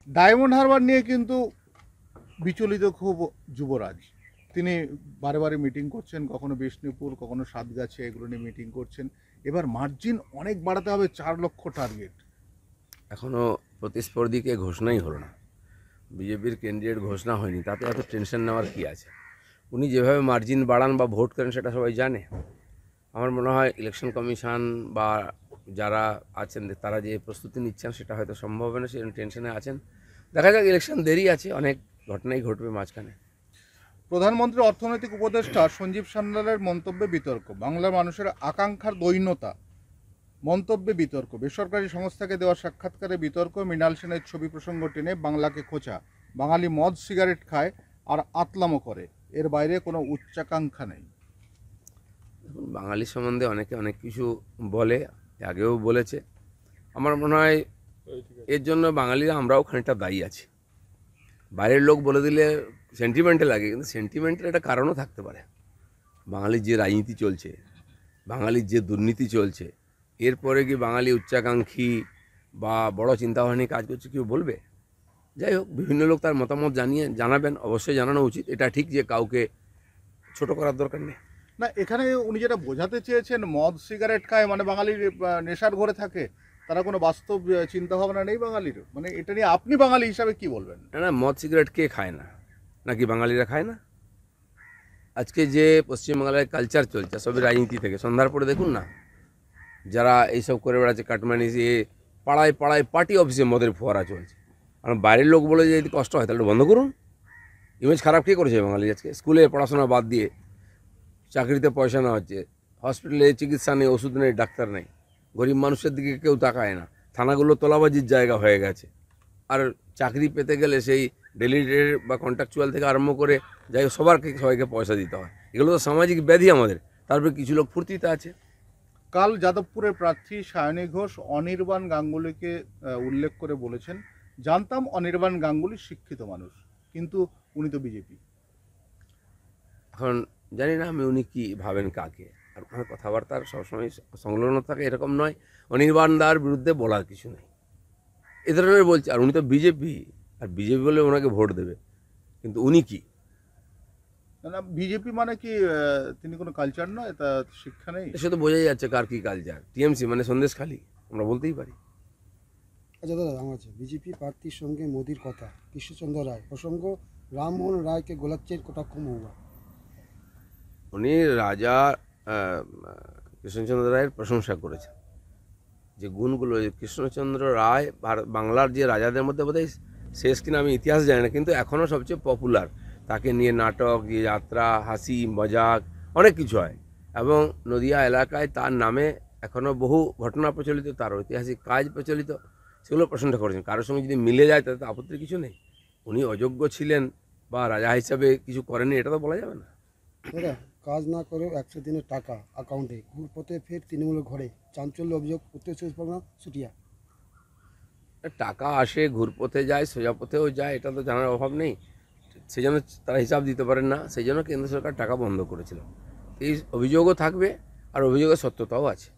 Diamond Harbour নিয়ে কিন্তু বিচলিত খুব যুবরাজ। তিনি বারে বারে মিটিং করছেন, কখনো বিষ্ণুপুর, কখনো সাতগাছি, এগুলো নিয়ে মিটিং করছেন। এবার মার্জিন অনেক বাড়াতে হবে, 4 লক্ষ টার্গেট। এখনও প্রতিস্পর্ধীকে ঘোষণাই হলো না, বিজেপির ক্যান্ডিডেট ঘোষণা হয়নি, তাতে এত টেনশন নেওয়ার কী আছে? উনি যেভাবে মার্জিন বাড়ান বা ভোট করেন সেটা সবাই জানে। আমার মনে হয় ইলেকশন কমিশন বা যারা আছেন তারা যে প্রস্তুতি নিচ্ছেন সেটা হয়তো সম্ভব হবে না, সেই টেনশনে আছেন। দেখা যাক, ইলেকশন দেরি আছে, অনেক ঘটনাই ঘটবে মাঝখানে। প্রধানমন্ত্রী অর্থনৈতিক উপদেষ্টা সঞ্জীব সান্যালের মন্তব্যে বিতর্ক। বাংলার মানুষের আকাঙ্ক্ষার দৈন্যতা মন্তব্যে বিতর্ক। বেসরকারি সংস্থাকে দেওয়া সাক্ষাৎকারে বিতর্ক। মৃণাল সেনের ছবি প্রসঙ্গ টেনে বাংলাকে খোঁচা। বাঙালি মদ সিগারেট খায় আর আতলামো করে, এর বাইরে কোনো উচ্চাকাঙ্ক্ষা নেই। দেখুন, বাঙালি সম্বন্ধে অনেকে অনেক কিছু বলে, আগেও বলেছে। আমার মনে হয় এর জন্য বাঙালিরা আমরাও খানিকটা দায়ী আছি। বাইরের লোক বলে দিলে সেন্টিমেন্টে লাগে, কিন্তু সেন্টিমেন্টের একটা কারণও থাকতে পারে। বাঙালির যে রাজনীতি চলছে, বাঙালির যে দুর্নীতি চলছে, এরপরে কি বাঙালি উচ্চাকাঙ্ক্ষী বা বড় চিন্তাভাবনা নিয়ে কাজ করছে কেউ বলবে? যাই হোক, বিভিন্ন লোক তার মতামত জানাবেন, অবশ্যই জানানো উচিত। এটা ঠিক যে কাউকে ছোট করার দরকার নেই। না, এখানে উনি যেটা বোঝাতে চেয়েছেন, মদ সিগারেট খায় মানে বাঙালির নেশার ঘরে থাকে, তারা কোনো বাস্তব চিন্তা ভাবনা নেই বাঙালির। মানে এটা নিয়ে আপনি বাঙালি হিসাবে কি বলবেন? না না, মদ সিগারেট কে খায় না? নাকি বাঙালিরা খায় না? আজকে যে পশ্চিমবাংলায় কালচার চলছে সবই রাজনীতি থেকে, সন্ধ্যার পরে দেখুন না, যারা এইসব করে বেড়াচ্ছে, কাটমানি, এ পাড়ায় পাড়ায় পার্টি অফিসে মদের ফোয়ারা চলছে। আর বাইরের লোক বলে যে যদি কষ্ট হয় তাহলে বন্ধ করুন। ইমেজ খারাপ কে করেছে বাঙালি? আজকে স্কুলে পড়াশোনা বাদ দিয়ে চাকরিতে পয়সা নেওয়া হচ্ছে, হসপিটালে চিকিৎসা নেই, ওষুধ নেই, ডাক্তার নেই, গরিব মানুষের দিকে কেউ তাকায় না, থানাগুলো তোলাবাজির জায়গা হয়ে গেছে। আর চাকরি পেতে গেলে সেই ডেলি রেট বা কন্ট্রাকচুয়াল থেকে আরম্ভ করে যাই হোক সবাইকে পয়সা দিতে হয়। এগুলো তো সামাজিক ব্যাধি আমাদের। তারপরে কিছু লোক ফুর্তিতে আছে। কাল যাদবপুরের প্রার্থী সায়নী ঘোষ অনির্বাণ গাঙ্গুলিকে উল্লেখ করে বলেছেন, জানতাম অনির্বাণ গাঙ্গুলি শিক্ষিত মানুষ, কিন্তু উনি তো বিজেপি। এখন জানি না আমি উনি কী ভাবেন কাকে। আর ওনার কথাবার্তার সবসময় সংলগ্ন থাকে এরকম নয়। অনির্বাণ দার বিরুদ্ধে বলার কিছু নেই, এ ধরনের বলছে। আর উনি তো বিজেপি, আর বিজেপি বলে ওনাকে ভোট দেবে, কিন্তু উনি কি? না, বিজেপি মানে কি তিনি কোনো কালচার নয়, তা শিক্ষা নেই? সে তো বোঝাই যাচ্ছে কার কী কালচার। টিএমসি মানে সন্দেশখালি, আমরা বলতেই পারি। আচ্ছা দাদা, আমার আছে বিজেপি প্রার্থীর সঙ্গে মোদির কথা, কৃষ্ণচন্দ্র রায় প্রসঙ্গ, রামমোহন রায়কে গোলাচ্ছেন কটাক্ষ মহুয়া। উনি রাজা কৃষ্ণচন্দ্র রায়ের প্রশংসা করেছেন, যে গুণগুলো কৃষ্ণচন্দ্র রায় বাংলার যে রাজাদের মধ্যে বোধহয় শেষ কিনা আমি ইতিহাস জানি না, কিন্তু এখনও সবচেয়ে পপুলার। তাকে নিয়ে নাটক, যে যাত্রা, হাসি মজাক অনেক কিছু হয়। এবং নদিয়া এলাকায় তার নামে এখনও বহু ঘটনা প্রচলিত, তার ঐতিহাসিক কাজ প্রচলিত, সেগুলো প্রশংসা করেছেন। কারোর সঙ্গে যদি মিলে যায় তাতে তো আপত্তির কিছু নেই। উনি অযোগ্য ছিলেন বা রাজা হিসাবে কিছু করেননি এটা তো বলা যাবে না। দাদা, কাজ না করেও 100 দিনের টাকা অ্যাকাউন্টে, ঘুরপথে ফের তৃণমূলের ঘরে, চাঞ্চল্য অভিযোগ উত্তর চব্বিশ পরগনা সুটিয়া। টাকা আসে, ঘুরপথে যায়, সোজা পথেও যায়, এটা তো জানার অভাব নেই। সেই জন্য তারা হিসাব দিতে পারেন না, সেই জন্য কেন্দ্র সরকার টাকা বন্ধ করেছিল। এই অভিযোগও থাকবে, আর অভিযোগের সত্যতাও আছে।